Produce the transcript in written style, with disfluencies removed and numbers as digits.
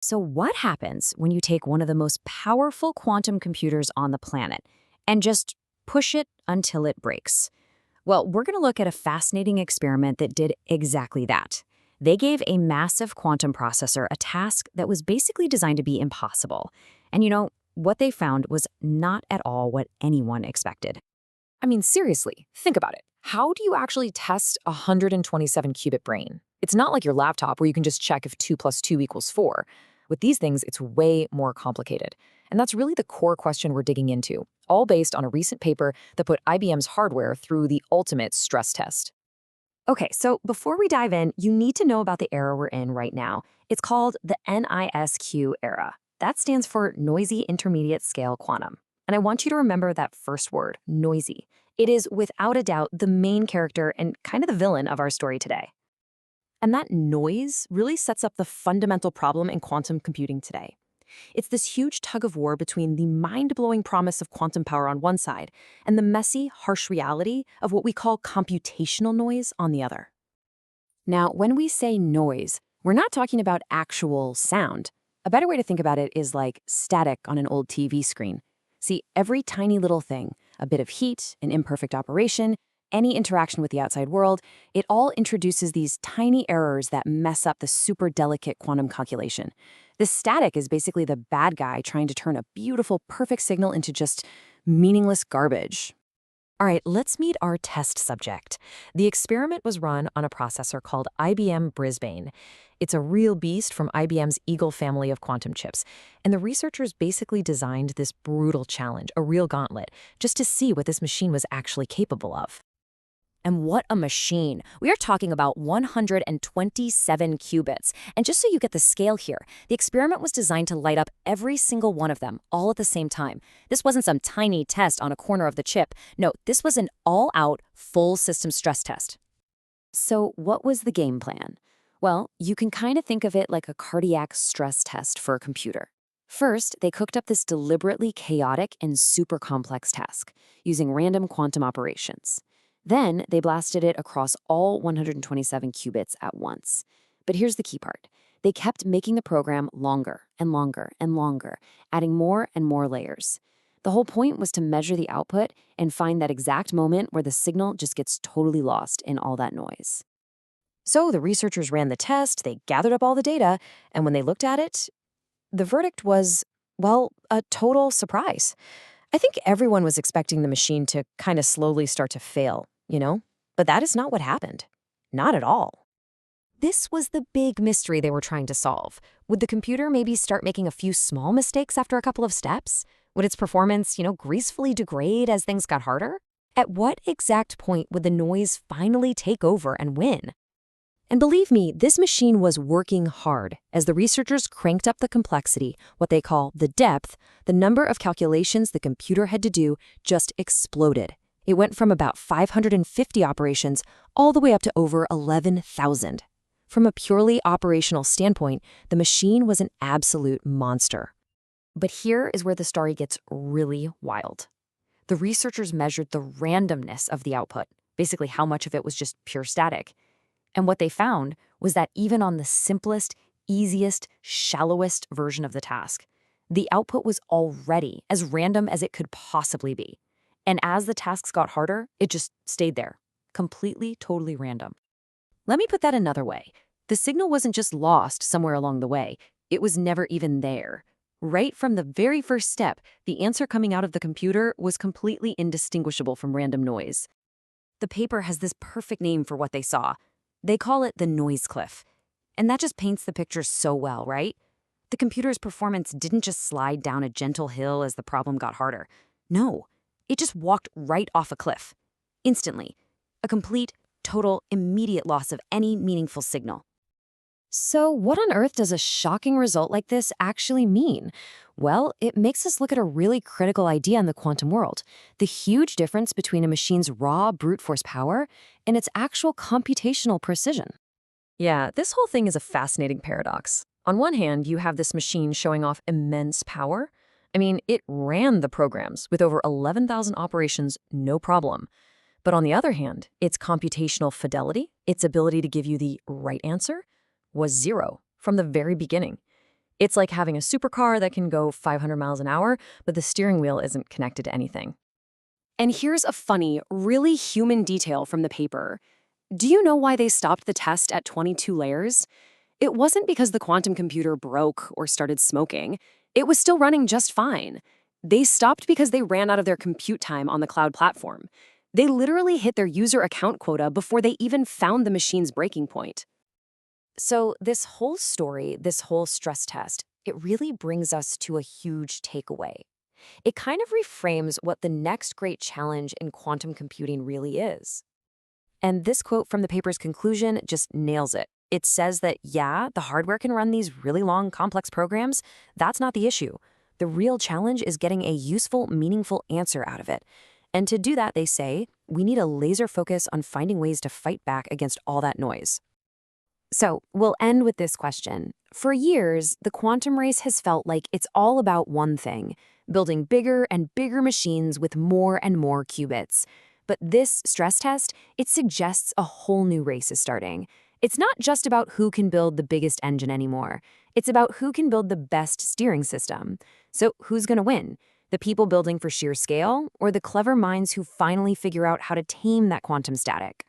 So what happens when you take one of the most powerful quantum computers on the planet and just push it until it breaks? Well, we're going to look at a fascinating experiment that did exactly that. They gave a massive quantum processor a task that was basically designed to be impossible. And what they found was not at all what anyone expected. I mean, seriously, think about it. How do you actually test a 127-qubit brain? It's not like your laptop where you can just check if 2 plus 2 equals 4. With these things, it's way more complicated. And that's really the core question we're digging into, all based on a recent paper that put IBM's hardware through the ultimate stress test. Okay, so before we dive in, you need to know about the era we're in right now. It's called the NISQ era. That stands for Noisy Intermediate Scale Quantum. And I want you to remember that first word, noisy. It is, without a doubt, the main character and kind of the villain of our story today. And that noise really sets up the fundamental problem in quantum computing today. It's this huge tug-of-war between the mind-blowing promise of quantum power on one side and the messy, harsh reality of what we call computational noise on the other. Now, when we say noise, we're not talking about actual sound. A better way to think about it is like static on an old TV screen. See, every tiny little thing, a bit of heat, an imperfect operation, any interaction with the outside world, it all introduces these tiny errors that mess up the super delicate quantum calculation. The static is basically the bad guy trying to turn a beautiful, perfect signal into just meaningless garbage. All right, let's meet our test subject. The experiment was run on a processor called IBM Brisbane. It's a real beast from IBM's Eagle family of quantum chips. And the researchers basically designed this brutal challenge, a real gauntlet, just to see what this machine was actually capable of. And what a machine. We are talking about 127 qubits. And just so you get the scale here, the experiment was designed to light up every single one of them, all at the same time. This wasn't some tiny test on a corner of the chip. No, this was an all-out, full system stress test. So what was the game plan? Well, you can kind of think of it like a cardiac stress test for a computer. First, they cooked up this deliberately chaotic and super complex task, using random quantum operations. Then they blasted it across all 127 qubits at once. But here's the key part. They kept making the program longer and longer and longer, adding more and more layers. The whole point was to measure the output and find that exact moment where the signal just gets totally lost in all that noise. So the researchers ran the test, they gathered up all the data, and when they looked at it, the verdict was, well, a total surprise. I think everyone was expecting the machine to kind of slowly start to fail, But that is not what happened. Not at all. This was the big mystery they were trying to solve. Would the computer maybe start making a few small mistakes after a couple of steps? Would its performance, gracefully degrade as things got harder? At what exact point would the noise finally take over and win? And believe me, this machine was working hard. As the researchers cranked up the complexity, what they call the depth, the number of calculations the computer had to do just exploded. It went from about 550 operations all the way up to over 11,000. From a purely operational standpoint, the machine was an absolute monster. But here is where the story gets really wild. The researchers measured the randomness of the output, basically how much of it was just pure static. And what they found was that even on the simplest, easiest, shallowest version of the task, the output was already as random as it could possibly be. And as the tasks got harder, it just stayed there, completely, totally random. Let me put that another way. The signal wasn't just lost somewhere along the way. It was never even there. Right from the very first step, the answer coming out of the computer was completely indistinguishable from random noise. The paper has this perfect name for what they saw. They call it the noise cliff. And that just paints the picture so well, right? The computer's performance didn't just slide down a gentle hill as the problem got harder. No, it just walked right off a cliff. Instantly. A complete, total, immediate loss of any meaningful signal. So what on earth does a shocking result like this actually mean? Well, it makes us look at a really critical idea in the quantum world, the huge difference between a machine's raw brute force power and its actual computational precision. Yeah, this whole thing is a fascinating paradox. On one hand, you have this machine showing off immense power. I mean, it ran the programs with over 11,000 operations, no problem. But on the other hand, its computational fidelity, its ability to give you the right answer, was zero from the very beginning. It's like having a supercar that can go 500 miles an hour, but the steering wheel isn't connected to anything. And here's a funny, really human detail from the paper. Do you know why they stopped the test at 22 layers? It wasn't because the quantum computer broke or started smoking. It was still running just fine. They stopped because they ran out of their compute time on the cloud platform. They literally hit their user account quota before they even found the machine's breaking point. So, this whole story, this whole stress test, it really brings us to a huge takeaway. It kind of reframes what the next great challenge in quantum computing really is. And this quote from the paper's conclusion just nails it. It says that, yeah, the hardware can run these really long, complex programs. That's not the issue. The real challenge is getting a useful, meaningful answer out of it. And to do that, they say, we need a laser focus on finding ways to fight back against all that noise. So, we'll end with this question. For years, the quantum race has felt like it's all about one thing, building bigger and bigger machines with more and more qubits. But this stress test, it suggests a whole new race is starting. It's not just about who can build the biggest engine anymore. It's about who can build the best steering system. So, who's going to win? The people building for sheer scale, or the clever minds who finally figure out how to tame that quantum static?